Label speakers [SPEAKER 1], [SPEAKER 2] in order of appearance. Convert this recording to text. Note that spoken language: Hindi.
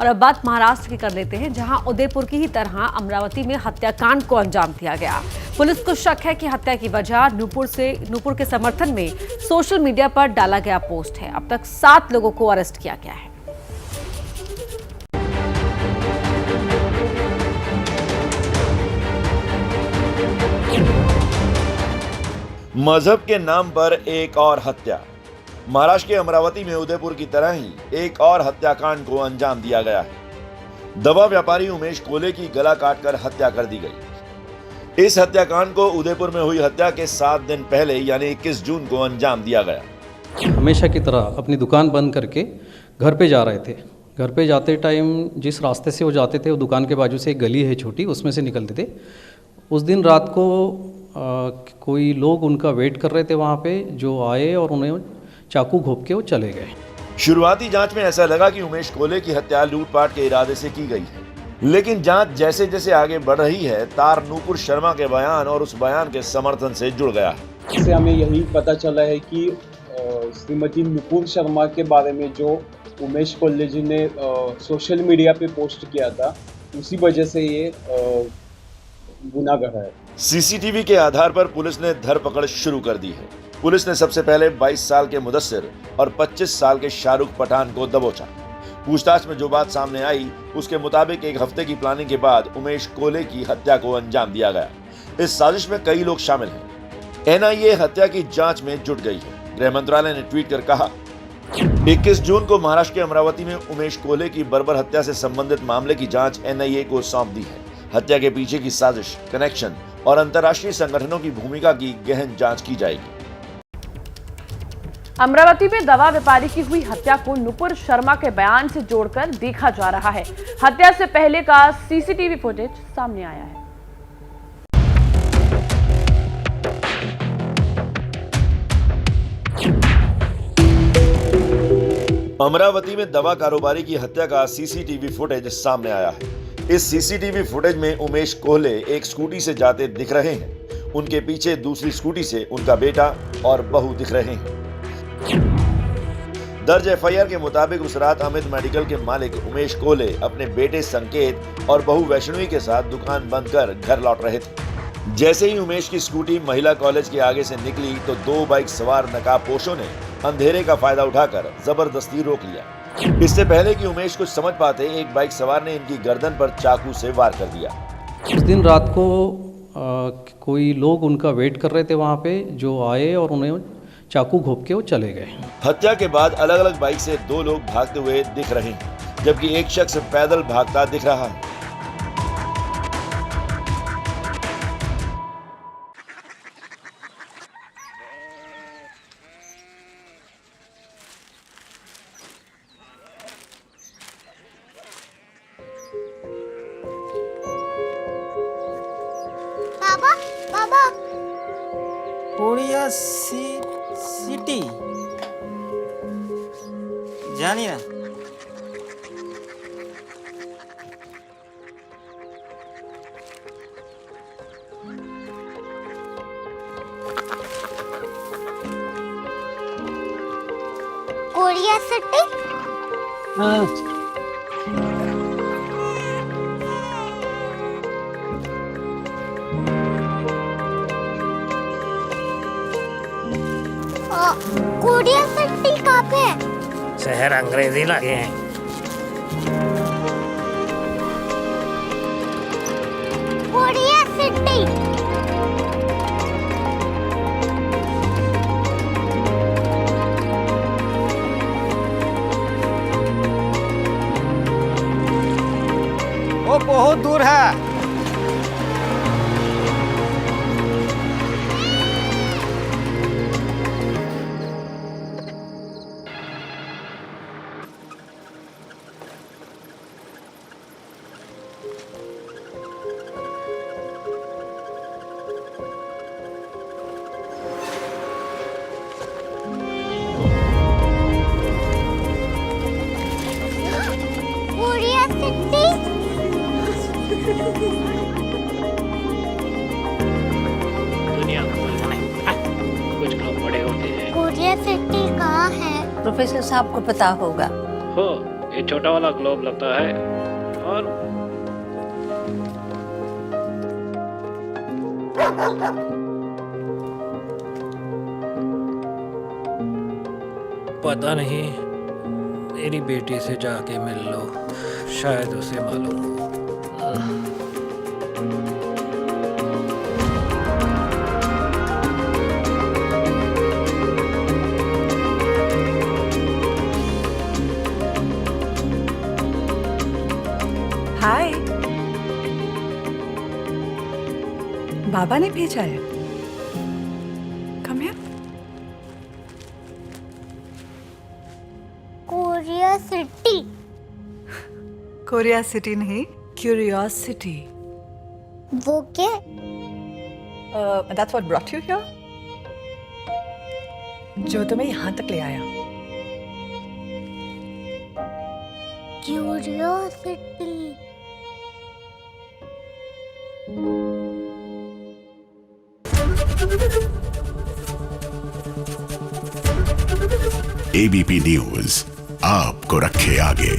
[SPEAKER 1] और अब बात महाराष्ट्र की कर लेते हैं, जहां उदयपुर की ही तरह अमरावती में हत्याकांड को अंजाम दिया गया। पुलिस को शक है कि हत्या की वजह नूपुर के समर्थन में सोशल मीडिया पर डाला गया पोस्ट है। अब तक 7 लोगों को अरेस्ट किया गया है।
[SPEAKER 2] मजहब के नाम पर एक और हत्या। महाराष्ट्र के अमरावती में उदयपुर की तरह ही एक और हत्याकांड को अंजाम दिया गया है। दवा व्यापारी उमेश कोले की गला काटकर हत्या कर दी गई। इस हत्याकांड को उदयपुर में हुई हत्या के 7 दिन पहले यानी 21 जून को अंजाम दिया गया।
[SPEAKER 3] हमेशा की तरह अपनी दुकान बंद करके घर पे जा रहे थे। घर पे जाते टाइम जिस रास्ते से वो जाते थे, वो दुकान के बाजू से एक गली है छोटी, उसमें से निकलते थे। उस दिन रात को कोई लोग उनका वेट कर रहे थे वहाँ पे, जो आए और उन्हें चाकू घोंप के वो चले गए।
[SPEAKER 2] शुरुआती जांच में ऐसा लगा कि उमेश कोले की हत्या लूटपाट के इरादे से की गई है, लेकिन जांच जैसे जैसे आगे बढ़ रही है, तार नूपुर शर्मा के बयान और उस बयान के समर्थन से जुड़ गया है।
[SPEAKER 4] इससे हमें यही पता चला है कि श्रीमती नूपुर शर्मा के बारे में जो उमेश कोल्ले जी ने सोशल मीडिया पे पोस्ट किया था, उसी वजह से ये गुनाहगार है।
[SPEAKER 2] सीसीटीवी के आधार पर पुलिस ने धरपकड़ शुरू कर दी है। पुलिस ने सबसे पहले 22 साल के मुदस्सिर और 25 साल के शाहरुख पठान को दबोचा। पूछताछ में जो बात सामने आई, उसके मुताबिक एक हफ्ते की प्लानिंग के बाद उमेश कोले की हत्या को अंजाम दिया गया। इस साजिश में कई लोग शामिल हैं। एनआईए हत्या की जांच में जुट गई है। गृह मंत्रालय ने ट्वीट कर कहा, 21 जून को महाराष्ट्र के अमरावती में उमेश कोले की बर्बर हत्या से संबंधित मामले की जांच एनआईए को सौंप दी है। हत्या के पीछे की साजिश, कनेक्शन और अंतर्राष्ट्रीय संगठनों की भूमिका की गहन जांच की जाएगी।
[SPEAKER 5] अमरावती में दवा व्यापारी की हुई हत्या को नूपुर शर्मा के बयान से जोड़कर देखा जा रहा है। हत्या से पहले का सीसीटीवी फुटेज सामने आया है।
[SPEAKER 2] अमरावती में दवा कारोबारी की हत्या का सीसीटीवी फुटेज सामने आया है। इस सीसीटीवी फुटेज में उमेश कोले एक स्कूटी से जाते दिख रहे हैं। उनके पीछे दूसरी स्कूटी से उनका बेटा और बहू दिख रहे हैं। दर्ज एफआईआर के मुताबिक उस रात अमित मेडिकल के मालिक उमेश कोले अपने बेटे संकेत और बहू वैष्णवी के साथ दुकान बंद कर घर लौट रहे थे। जैसे ही उमेश की स्कूटी महिला कॉलेज के आगे से निकली तो 2 बाइक सवार नकाबपोशों ने अंधेरे का फायदा उठाकर जबरदस्ती रोक लिया। इससे पहले कि उमेश कुछ समझ पाते, एक बाइक सवार ने इनकी गर्दन पर चाकू से वार कर दिया।
[SPEAKER 3] उस दिन रात को कोई लोग उनका वेट कर रहे थे वहाँ पे, जो आए और उन्हें चाकू घोंप के वो चले गए।
[SPEAKER 2] हत्या के बाद अलग अलग बाइक से 2 लोग भागते हुए दिख रहे हैं, जबकि एक शख्स पैदल भागता दिख रहा है।
[SPEAKER 6] बाबा
[SPEAKER 7] कोरिया सिटी जानी ना।
[SPEAKER 6] कोरिया सिटी कोरिया सिटी कहाँ पे है?
[SPEAKER 7] शहर अंग्रेजी लगे हैं।
[SPEAKER 6] कोरिया सिटी
[SPEAKER 7] वो बहुत दूर है।
[SPEAKER 6] कोरिया सिटी
[SPEAKER 8] दुनिया कुछ लोग बड़े होते हैं।
[SPEAKER 6] कोरिया सिटी कहाँ है?
[SPEAKER 9] प्रोफेसर साहब को पता होगा।
[SPEAKER 8] हो ये छोटा वाला ग्लोब लगता है और पता नहीं, मेरी बेटी से जाके मिल लो, शायद उसे मालूम हो।
[SPEAKER 9] हाय, बाबा ने भेजा है। Come here.
[SPEAKER 6] Korea city.
[SPEAKER 9] Korea city नहीं, क्यूरियोसिटी।
[SPEAKER 6] वो क्या?
[SPEAKER 9] That's what brought you here. जो तुम्हें यहाँ तक ले आया।
[SPEAKER 6] क्यूरियोसिटी।
[SPEAKER 10] एबीपी न्यूज आपको रखे आगे।